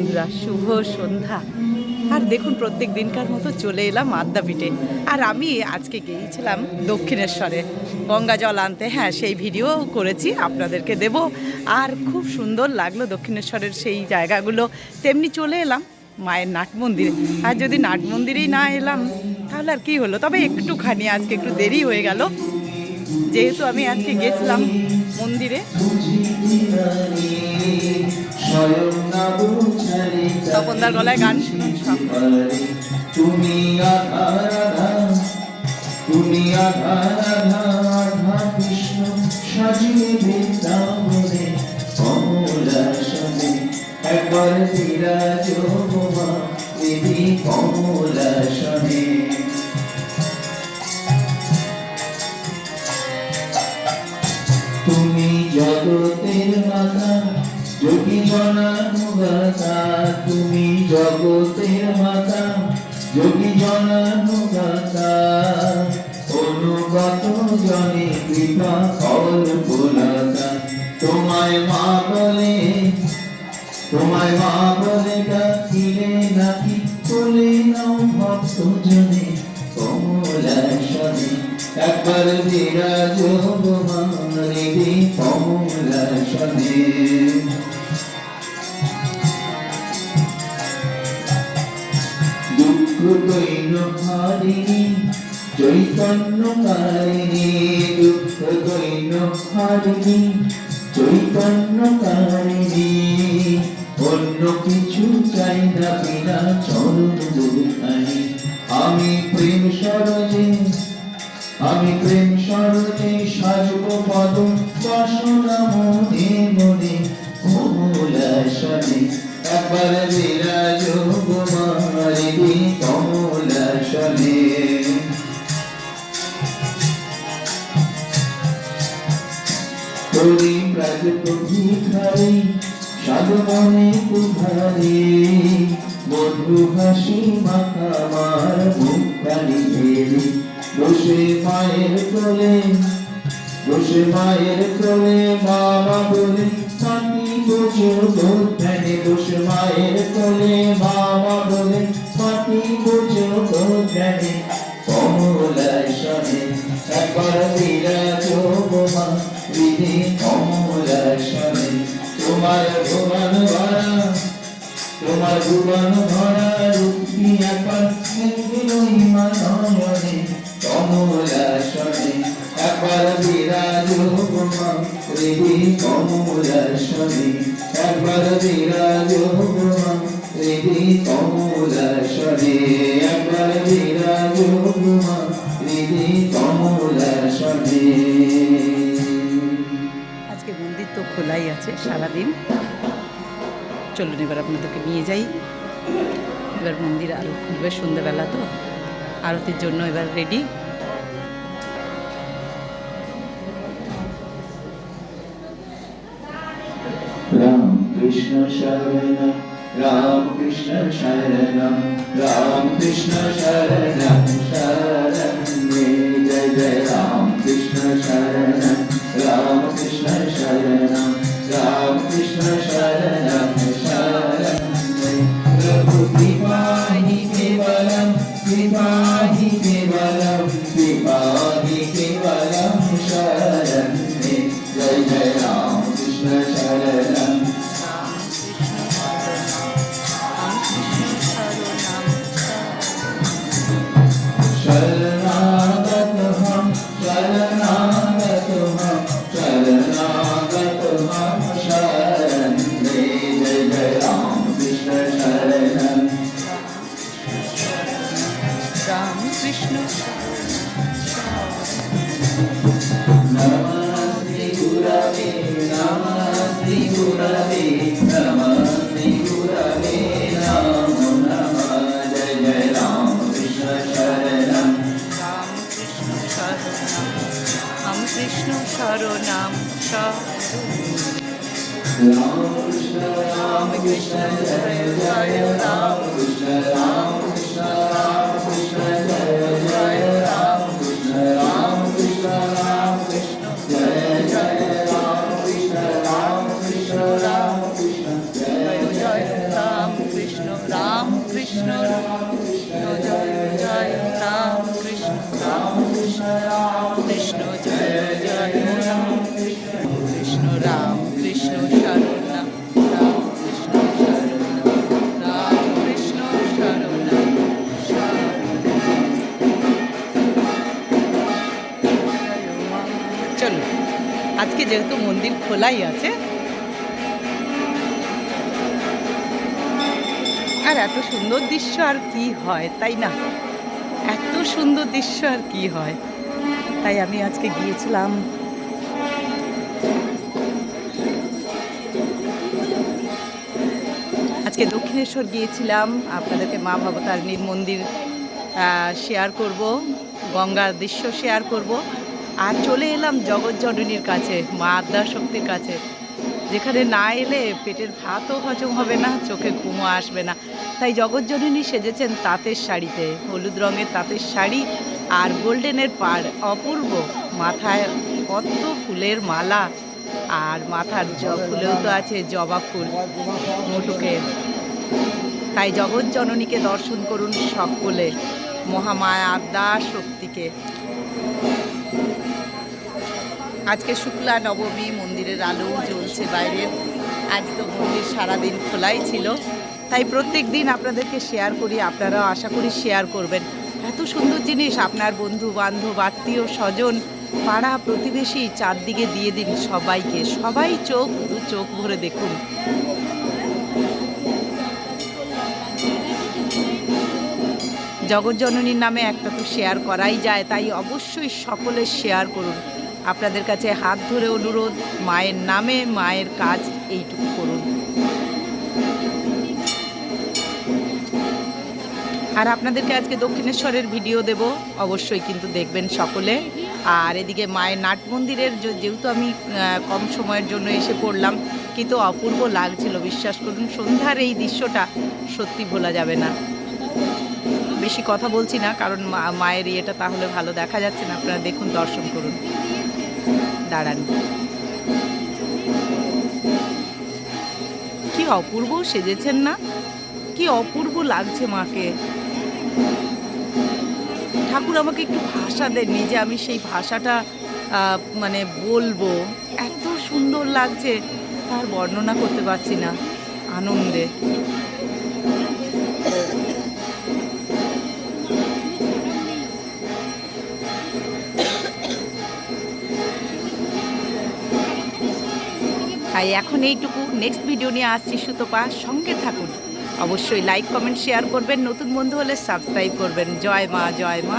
বন্ধুরা, শুভ সন্ধ্যা। আর দেখুন, প্রত্যেক দিনকার মতো চলে এলাম আদ্যাপীঠে। আর আমি আজকে গিয়েছিলাম দক্ষিণেশ্বরে গঙ্গা জল আনতে। হ্যাঁ, সেই ভিডিও করেছি, আপনাদেরকে দেব। আর খুব সুন্দর লাগলো দক্ষিণেশ্বরের সেই জায়গাগুলো। তেমনি চলে এলাম মায়ের নাট মন্দিরে। আর যদি নাট মন্দিরেই না এলাম তাহলে আর কী হলো। তবে একটুখানি আজকে একটু দেরি হয়ে গেল, যেহেতু আমি আজকে গেছিলাম মন্দিরে। তপনদার গলায় গান শুনুন সব। তুমি তুমি কৃষ্ণ সাজিয়ে বৃন্দাবনে কমলাসনে একবার বিরাজ মা দেবী কমলাসনে। তুমি জগতের মাতা যোগী জনানুগাতা, তুমি জগতের মাতা যোগী জনানুগাতা, অনুগত জনে কৃপা কল্পলতা। তোমায় মা বলে ডাকিলে নাকি বলে নাও ভক্ত জনে কমলাসনে একবার বিরাজ দেবী কমলাসনে। দুঃখ দৈন্য হারিণী চৈতন্যকারিণী, দুঃখ দৈন্য হারিণী চৈতন্যকারিণী, অন্য কিছু চাই না বিনা চরণ দুখানি। আমি প্রেম সরজে সাজব পদ বাসনা মনে মনে কমলাসনে একবার বিরাজ কুমারী কমলাসনে। তোরি ব্রজ ভিখারি সাধু মনে কুধারি, মধু হাসি মাখামার মুখানি ফেরি, বসে মায়ের কোলে বাবা বলে পাখি বোঝো ধ্যানে, বসে মায়ের কোলে বাবা বলে পাখি বোঝো ধ্যানে কমলাসনে একবার বিরাজ মা বিধি কমলাসনে। তোমার ভুবন ভরা রূপী একবার মহিমা নয়নে কমলাসনে একবার বিরাজ মা দেবী কমলাসনে একবার বিরাজ মা দেবী কমলাসনে একবার বিরাজ মা দেবী কমলাসনে। আজকে মন্দির তো খোলাই আছে সারাদিন। চলুন এবার আপনাদেরকে নিয়ে যাই। এবার মন্দির আরও খুলবে, সন্ধ্যাবেলা তো আরতির জন্য এবার রেডি। রাম কৃষ্ণ শরণম রাম কৃষ্ণ শরণম রাম কৃষ্ণ শরণম শরণে জয় জয় রাম কৃষ্ণ শরণম রাম কৃষ্ণ শরণম রাম কৃষ্ণ শরণম শরণে। প্রভু কৃপাহি কেবলম কৃপাহি কেবলম কৃপাহি কেবলম শরণে জয় জয় রাম কৃষ্ণ শরণম शरणागत हम शरणागत हम शरण दे जय जय राम कृष्ण शरणम রাম কৃষ্ণ नमस्ते गुरवे नमस्ते गुरवे नमस्ते गुरवे नमो नमः जय जय राम कृष्ण शरणम রাম কৃষ্ণ শরণাম राम कृष्ण जय जय राम कृष्ण जय जय राम कृष्ण जय जय राम कृष्ण जय जय राम कृष्ण जय जय राम কৃষ্ণ জয় জয় রাম কৃষ্ণ রাম কৃষ্ণ রাম কৃষ্ণ জয় জয় রাম কৃষ্ণ রাম কৃষ্ণ শরণ রাম কৃষ্ণ শরণ রাম কৃষ্ণ শরণ চলো আজকে যেহেতু মন্দির খোলাই আছে আর এত সুন্দর দৃশ্য আর কি হয় তাই না, এত সুন্দর দৃশ্য আর কি হয়, তাই আমি আজকে গিয়েছিলাম আজকে দক্ষিণেশ্বর গিয়েছিলাম। আপনাদেরকে মা ভবতারিণীর মন্দির শেয়ার করব, গঙ্গার দৃশ্য শেয়ার করব, আর চলে এলাম জগৎজননীর কাছে, মা আদ্যাশক্তির কাছে, যেখানে না এলে পেটের ভাতও হজম হবে না, চোখে ঘুমও আসবে না। তাই জগৎজননী সেজেছেন তাঁতের শাড়িতে, হলুদ রঙের তাঁতের শাড়ি আর গোল্ডেনের পাড়, অপূর্ব। মাথায় কত ফুলের মালা, আর মাথার ফুলেও তো আছে জবা ফুল মুটুকে। তাই জগৎজননীকে দর্শন করুন সকলে, মহামায়া আদ্যাশক্তিকে। আজকে শুক্লা নবমী, মন্দিরের আলো জ্বলছে বাইরের। আজ তো মন্দির সারাদিন খোলাই ছিল, তাই প্রত্যেক দিন আপনাদেরকে শেয়ার করি, আপনারাও আশা করি শেয়ার করবেন। এত সুন্দর জিনিস আপনার বন্ধু বান্ধব আত্মীয় স্বজন পাড়া প্রতিবেশী চারদিকে দিয়ে দিন সবাইকে, সবাই চোখ ভরে দেখুন। জগৎজননীর নামে একটা তো শেয়ার করাই যায়, তাই অবশ্যই সকলে শেয়ার করুন। আপনাদের কাছে হাত ধরে অনুরোধ, মায়ের নামে মায়ের কাজ এইটুকু করুন। আর আপনাদেরকে আজকে দক্ষিণেশ্বরের ভিডিও দেব, অবশ্যই কিন্তু দেখবেন সকলে। আর এদিকে মায়ের নাট মন্দিরের যেহেতু আমি কম সময়ের জন্য এসে পড়লাম, কিন্তু অপূর্ব লাগছিল, বিশ্বাস করুন। সন্ধ্যার এই দৃশ্যটা সত্যি ভোলা যাবে না। বেশি কথা বলছি না, কারণ মায়ের ইয়েটা তাহলে ভালো দেখা যাচ্ছে না। আপনারা দেখুন, দর্শন করুন। দাঁড়ান, কি অপূর্ব সেজেছেন না, কি অপূর্ব লাগছে মাকে। ঠাকুর আমাকে একটু ভাষা দেননি যে আমি সেই ভাষাটা মানে বলবো, এত সুন্দর লাগছে, তার বর্ণনা করতে পারছি না আনন্দে। তাই এখন এইটুকু, নেক্সট ভিডিও নিয়ে আসছি সুতপা, সঙ্গে থাকুন। অবশ্যই লাইক কমেন্ট শেয়ার করবেন, নতুন বন্ধু হলে সাবস্ক্রাইব করবেন। জয় মা, জয় মা।